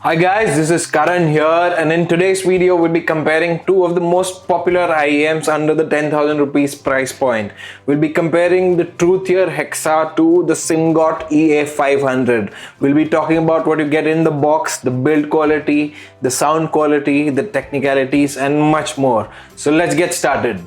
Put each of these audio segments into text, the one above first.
Hi guys, this is Karan here, and in today's video we'll be comparing two of the most popular IEMs under the 10,000 rupees price point. We'll be comparing the Truthear Hexa to the Simgot EA500. We'll be talking about what you get in the box, the build quality, the sound quality, the technicalities and much more. So let's get started.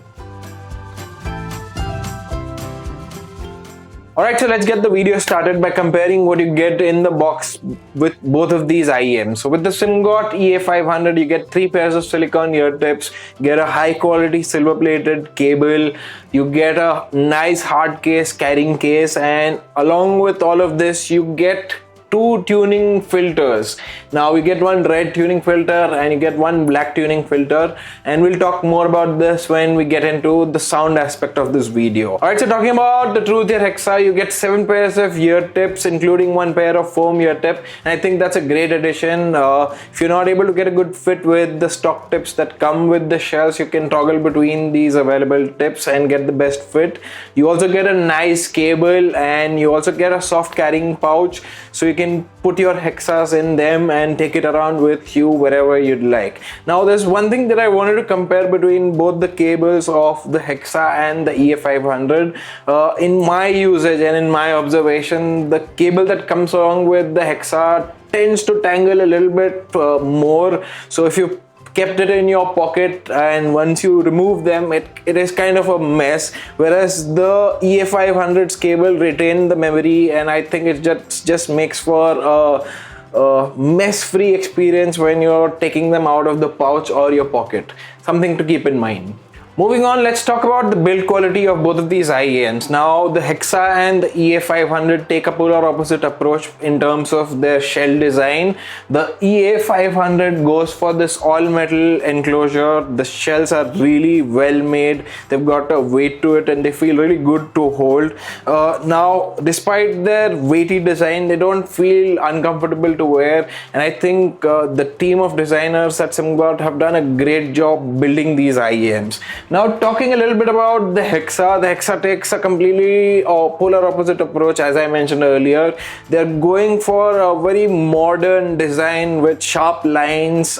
Alright, so let's get the video started by comparing what you get in the box with both of these IEMs. So with the Simgot EA500, you get 3 pairs of silicone ear tips, get a high quality silver plated cable, you get a nice hard case, carrying case, and along with all of this, you get 2 tuning filters. Now we get one red tuning filter and you get one black tuning filter, and we'll talk more about this when we get into the sound aspect of this video. Alright, so talking about the Truthear Hexa, you get 7 pairs of ear tips including 1 pair of foam ear tip, and I think that's a great addition. If you're not able to get a good fit with the stock tips that come with the shells, you can toggle between these available tips and get the best fit. You also get a nice cable and you also get a soft carrying pouch, so you can put your hexas in them and take it around with you wherever you'd like. Now there's one thing that I wanted to compare between both the cables of the Hexa and the EA500. In my usage and in my observation, the cable that comes along with the Hexa tends to tangle a little bit more. So if you kept it in your pocket and once you remove them, it is kind of a mess, whereas the EA500's cable retained the memory, and I think it just makes for a mess-free experience when you're taking them out of the pouch or your pocket. Something to keep in mind. Moving on, let's talk about the build quality of both of these IEMs. Now, the Hexa and the EA500 take a polar opposite approach in terms of their shell design. The EA500 goes for this all-metal enclosure. The shells are really well made. They've got a weight to it and they feel really good to hold. Now, despite their weighty design, they don't feel uncomfortable to wear. And I think the team of designers at Simgot have done a great job building these IEMs. Now, talking a little bit about the Hexa takes a completely polar opposite approach. As I mentioned earlier, they're going for a very modern design with sharp lines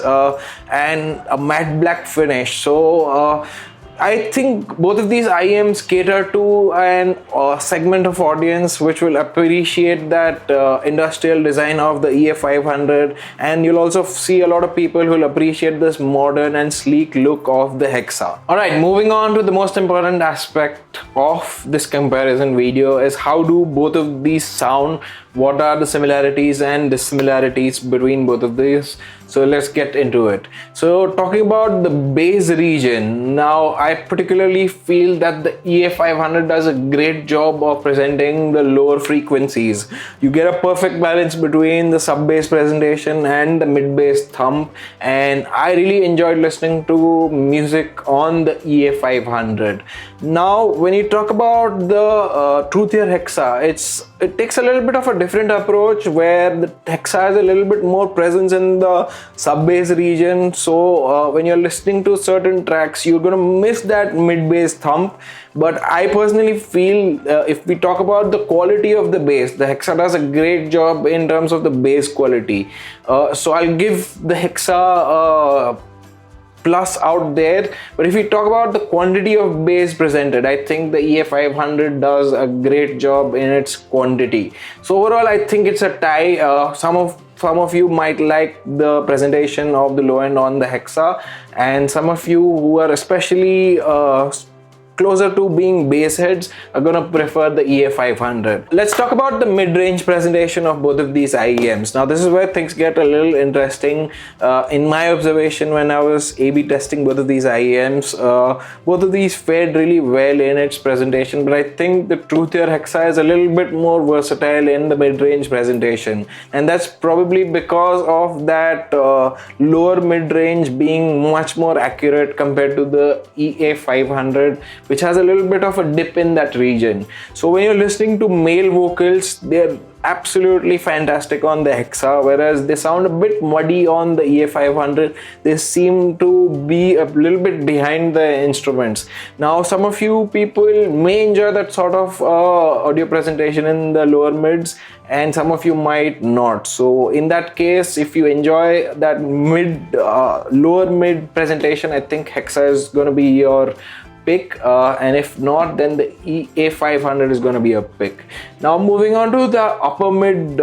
and a matte black finish. So I think both of these IEMs cater to a segment of audience which will appreciate that industrial design of the EA500, and you'll also see a lot of people who will appreciate this modern and sleek look of the Hexa. Alright, moving on to the most important aspect of this comparison video is how do both of these sound, what are the similarities and dissimilarities between both of these. So let's get into it. So talking about the bass region, now I particularly feel that the EA500 does a great job of presenting the lower frequencies. You get a perfect balance between the sub bass presentation and the mid bass thump, and I really enjoyed listening to music on the EA500. Now when you talk about the Truthear Hexa, it takes a little bit of a different approach where the Hexa has a little bit more presence in the sub bass region. So when you're listening to certain tracks, you're gonna miss that mid bass thump. But I personally feel if we talk about the quality of the bass, the Hexa does a great job in terms of the bass quality. So I'll give the Hexa plus out there. But if we talk about the quantity of bass presented, I think the EA500 does a great job in its quantity. So overall, I think it's a tie. Some of you might like the presentation of the low end on the Hexa, and some of you who are especially closer to being bass heads are gonna prefer the EA500. Let's talk about the mid-range presentation of both of these IEMs. Now this is where things get a little interesting. In my observation, when I was A/B testing both of these IEMs, both of these fared really well in its presentation, but I think the Truthear Hexa is a little bit more versatile in the mid-range presentation, and that's probably because of that lower mid-range being much more accurate compared to the EA500, which has a little bit of a dip in that region. So when you're listening to male vocals, they're absolutely fantastic on the Hexa, whereas they sound a bit muddy on the EA500. They seem to be a little bit behind the instruments. Now, some of you people may enjoy that sort of audio presentation in the lower mids, and some of you might not. So in that case, if you enjoy that lower mid presentation, I think Hexa is going to be your pick, and if not, then the EA500 is going to be a pick. Now moving on to the upper mid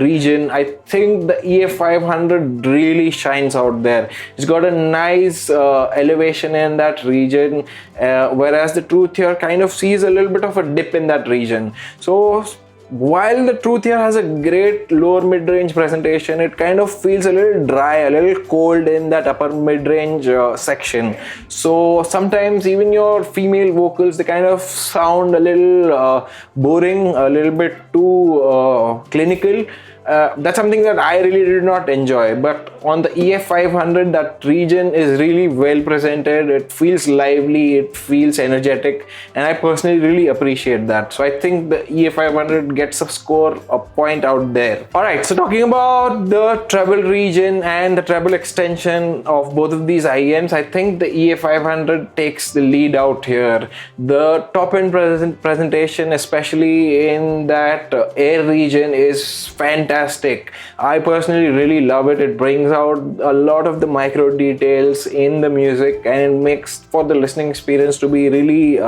region, I think the EA500 really shines out there. It's got a nice elevation in that region, whereas the Truthear kind of sees a little bit of a dip in that region. So while the Truthear has a great lower mid-range presentation, it kind of feels a little dry, a little cold in that upper mid-range section. So sometimes even your female vocals, they kind of sound a little boring, a little bit too clinical. That's something that I really did not enjoy. But on the EA500, that region is really well presented. It feels lively, it feels energetic, and I personally really appreciate that. So I think the EA500 gets a point out there. Alright, so talking about the treble region and the treble extension of both of these IEMs, I think the EA500 takes the lead out here. The top end presentation, especially in that air region, is fantastic. I personally really love it. It brings out a lot of the micro details in the music, and it makes for the listening experience to be really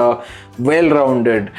well-rounded.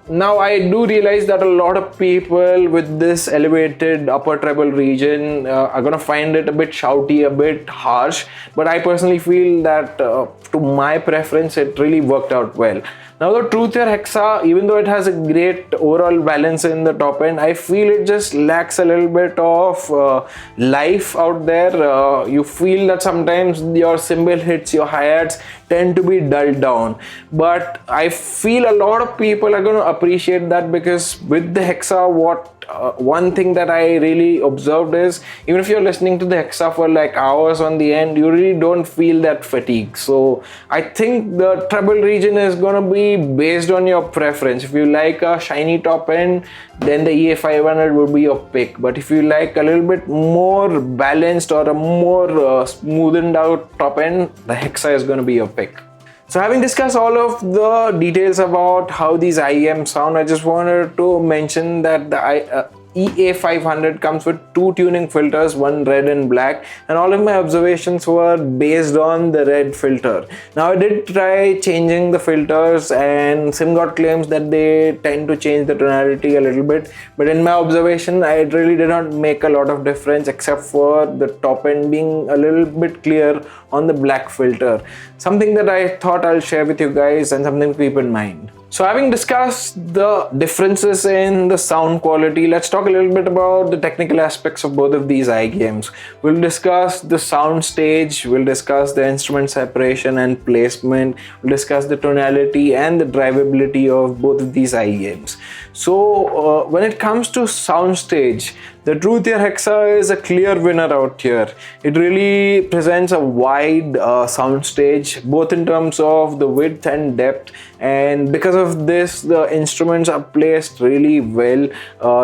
Now I do realize that a lot of people with this elevated upper treble region are gonna find it a bit shouty, a bit harsh, but I personally feel that to my preference it really worked out well. Now the Truthear Hexa, even though it has a great overall balance in the top end, I feel it just lacks a little bit of life out there. You feel that sometimes your cymbal hits, your hi-hats tend to be dulled down, but I feel a lot of people are going to appreciate that, because with the Hexa, one thing that I really observed is, even if you're listening to the Hexa for like hours on the end, you really don't feel that fatigue. So I think the treble region is going to be based on your preference. If you like a shiny top end, then the EA500 will be your pick. But if you like a little bit more balanced or a more smoothened out top end, the Hexa is going to be your pick. So having discussed all of the details about how these IEMs sound, I just wanted to mention that the EA500 comes with two tuning filters, one red and black, and all of my observations were based on the red filter. Now I did try changing the filters, and Simgot claims that they tend to change the tonality a little bit, but in my observation it really did not make a lot of difference, except for the top end being a little bit clear on the black filter. Something that I thought I'll share with you guys, and something to keep in mind. So having discussed the differences in the sound quality, let's talk a little bit about the technical aspects of both of these IEMs. We'll discuss the sound stage, we'll discuss the instrument separation and placement, we'll discuss the tonality and the drivability of both of these IEMs. So when it comes to sound stage, the Truthear Hexa is a clear winner out here. It really presents a wide sound stage, both in terms of the width and depth, and because of this, the instruments are placed really well.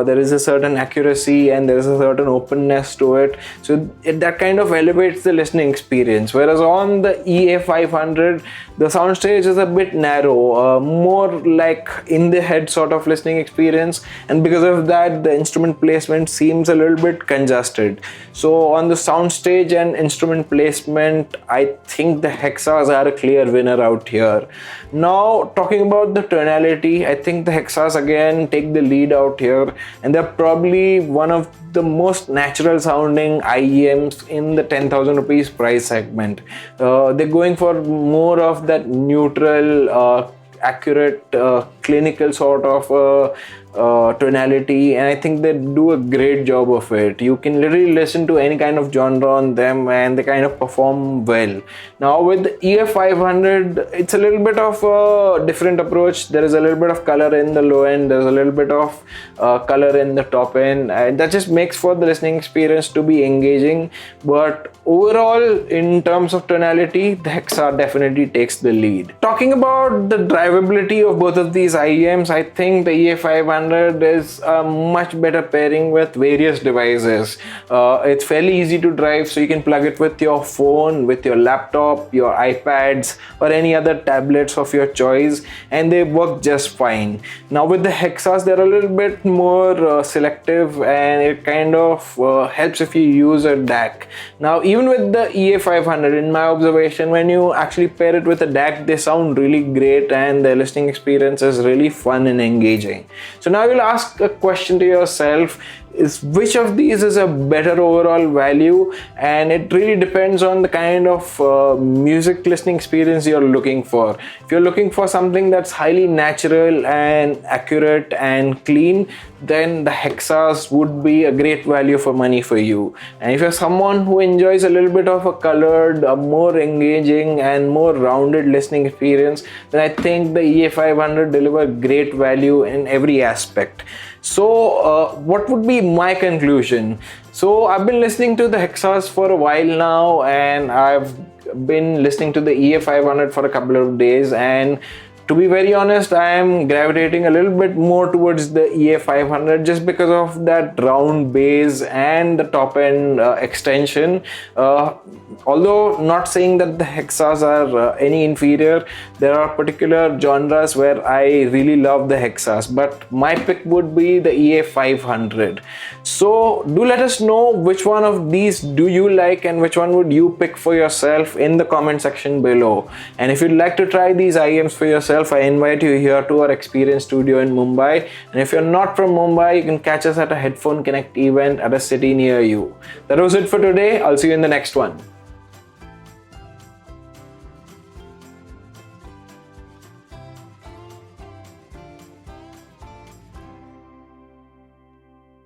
There is a certain accuracy and there is a certain openness to it, so that kind of elevates the listening experience. Whereas on the EA500, the sound stage is a bit narrow, more like in the head sort of listening experience, and because of that, the instrument placement seems a little bit congested. So on the sound stage and instrument placement, I think the Hexas are a clear winner out here. Now talking about the tonality, I think the Hexas again take the lead out here, and they're probably one of the most natural sounding IEMs in the 10,000 rupees price segment. They're going for more of that neutral, accurate, clinical sort of tonality, and I think they do a great job of it. You can literally listen to any kind of genre on them and they kind of perform well. Now with the EA500, it's a little bit of a different approach. There is a little bit of color in the low end, there's a little bit of color in the top end, and that just makes for the listening experience to be engaging. But overall, in terms of tonality, the Hexa definitely takes the lead. Talking about the drivability of both of these IEMs, I think the EA500 is a much better pairing with various devices. It's fairly easy to drive, so you can plug it with your phone, with your laptop, your iPads, or any other tablets of your choice, and they work just fine. Now with the Hexas, they're a little bit more selective, and it kind of helps if you use a DAC. Now even with the EA500, in my observation, when you actually pair it with a DAC, they sound really great and the listening experience is really fun and engaging. So now you'll ask a question to yourself, is which of these is a better overall value? And it really depends on the kind of music listening experience you're looking for. If you're looking for something that's highly natural and accurate and clean, then the Hexas would be a great value for money for you. And if you're someone who enjoys a little bit of a colored, a more engaging and more rounded listening experience, then I think the EA500 deliver great value in every aspect. So what would be my conclusion? So I've been listening to the Hexas for a while now, and I've been listening to the EA500 for a couple of days, and to be very honest, I am gravitating a little bit more towards the EA500 just because of that round bass and the top end extension. Although not saying that the Hexas are any inferior, there are particular genres where I really love the Hexas, but my pick would be the EA500. So do let us know which one of these do you like and which one would you pick for yourself in the comment section below. And if you'd like to try these IEMs for yourself, I invite you here to our experience studio in Mumbai. And if you're not from Mumbai, you can catch us at a Headphone Connect event at a city near you. That was it for today. I'll see you in the next one.